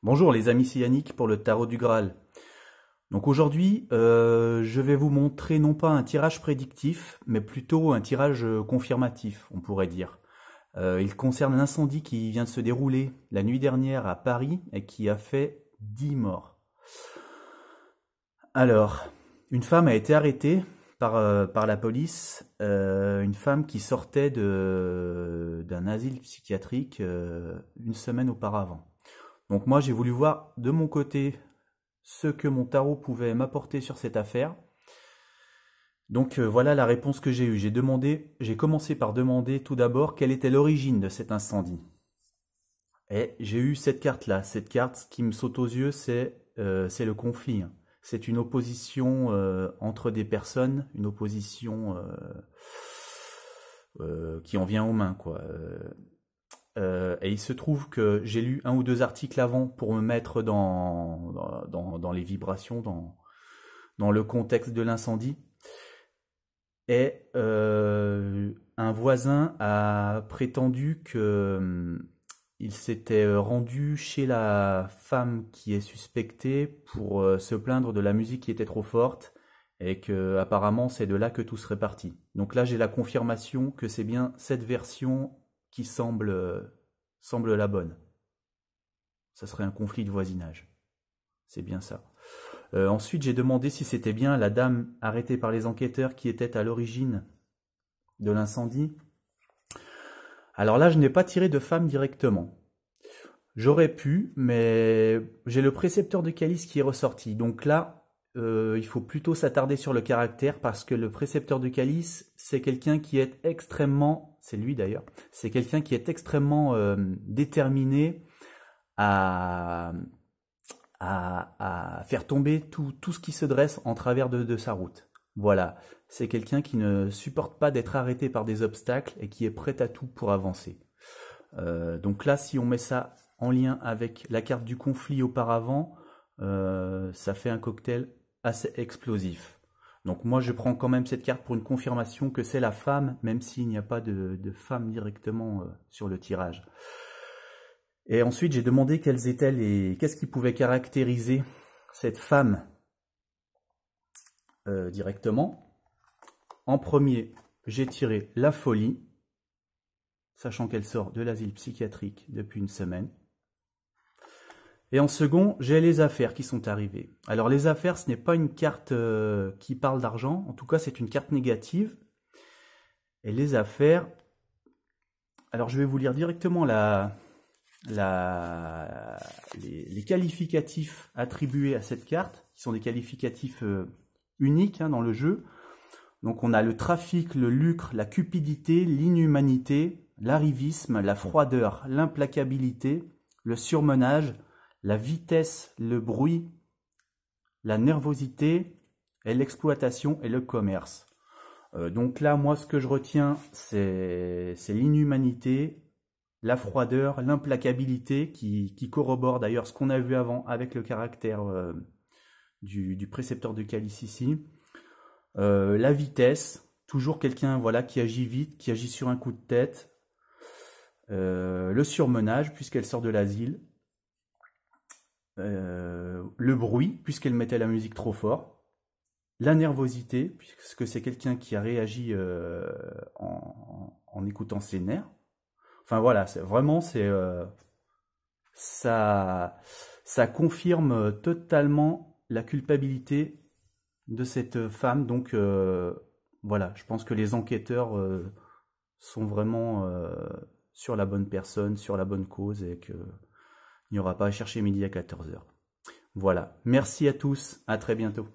Bonjour les amis, c'est Yannick pour le tarot du Graal. Donc aujourd'hui, je vais vous montrer non pas un tirage prédictif, mais plutôt un tirage confirmatif, on pourrait dire. Il concerne l'incendie qui vient de se dérouler la nuit dernière à Paris et qui a fait 10 morts. Alors, une femme a été arrêtée par la police, une femme qui sortait d'un asile psychiatrique une semaine auparavant. Donc moi, j'ai voulu voir de mon côté ce que mon tarot pouvait m'apporter sur cette affaire. Donc voilà la réponse que j'ai eue. J'ai commencé par demander tout d'abord quelle était l'origine de cet incendie. Et j'ai eu cette carte-là. Cette carte qui me saute aux yeux, c'est le conflit. C'est une opposition entre des personnes, une opposition qui en vient aux mains, quoi. Et il se trouve que j'ai lu un ou deux articles avant pour me mettre dans les vibrations, dans le contexte de l'incendie. Et un voisin a prétendu que il s'était rendu chez la femme qui est suspectée pour se plaindre de la musique qui était trop forte et que apparemment c'est de là que tout serait parti. Donc là j'ai la confirmation que c'est bien cette version qui semble la bonne. Ça serait un conflit de voisinage. C'est bien ça. Ensuite, j'ai demandé si c'était bien la dame arrêtée par les enquêteurs qui était à l'origine de l'incendie. Alors là, je n'ai pas tiré de femme directement. J'aurais pu, mais j'ai le précepteur de calice qui est ressorti. Donc là, il faut plutôt s'attarder sur le caractère parce que le précepteur de calice, c'est quelqu'un qui est extrêmement, c'est lui d'ailleurs, c'est quelqu'un qui est extrêmement déterminé à faire tomber tout ce qui se dresse en travers de sa route. Voilà, c'est quelqu'un qui ne supporte pas d'être arrêté par des obstacles et qui est prêt à tout pour avancer. Donc là, si on met ça en lien avec la carte du conflit auparavant, ça fait un cocktail assez explosif. Donc moi, je prends quand même cette carte pour une confirmation que c'est la femme, même s'il n'y a pas de femme directement sur le tirage. Et ensuite, j'ai demandé qu'est-ce qui pouvait caractériser cette femme directement. En premier, j'ai tiré la folie, sachant qu'elle sort de l'asile psychiatrique depuis une semaine. Et en second, j'ai les affaires qui sont arrivées. Alors les affaires, ce n'est pas une carte qui parle d'argent, en tout cas c'est une carte négative. Et les affaires, alors je vais vous lire directement les qualificatifs attribués à cette carte, qui sont des qualificatifs uniques dans le jeu. Donc on a le trafic, le lucre, la cupidité, l'inhumanité, l'arrivisme, la froideur, l'implacabilité, le surmenage, la vitesse, le bruit, la nervosité, et l'exploitation et le commerce. Donc là, moi, ce que je retiens, c'est l'inhumanité, la froideur, l'implacabilité, qui corrobore d'ailleurs ce qu'on a vu avant avec le caractère du précepteur de calice ici. La vitesse, toujours quelqu'un voilà, qui agit vite, qui agit sur un coup de tête. Le surmenage, puisqu'elle sort de l'asile. Le bruit, puisqu'elle mettait la musique trop fort. La nervosité, puisque c'est quelqu'un qui a réagi en écoutant ses nerfs. Enfin voilà, ça confirme totalement la culpabilité de cette femme. Donc voilà, je pense que les enquêteurs sont vraiment sur la bonne personne, sur la bonne cause et qu'il n'y aura pas à chercher midi à 14 h. Voilà, merci à tous, à très bientôt.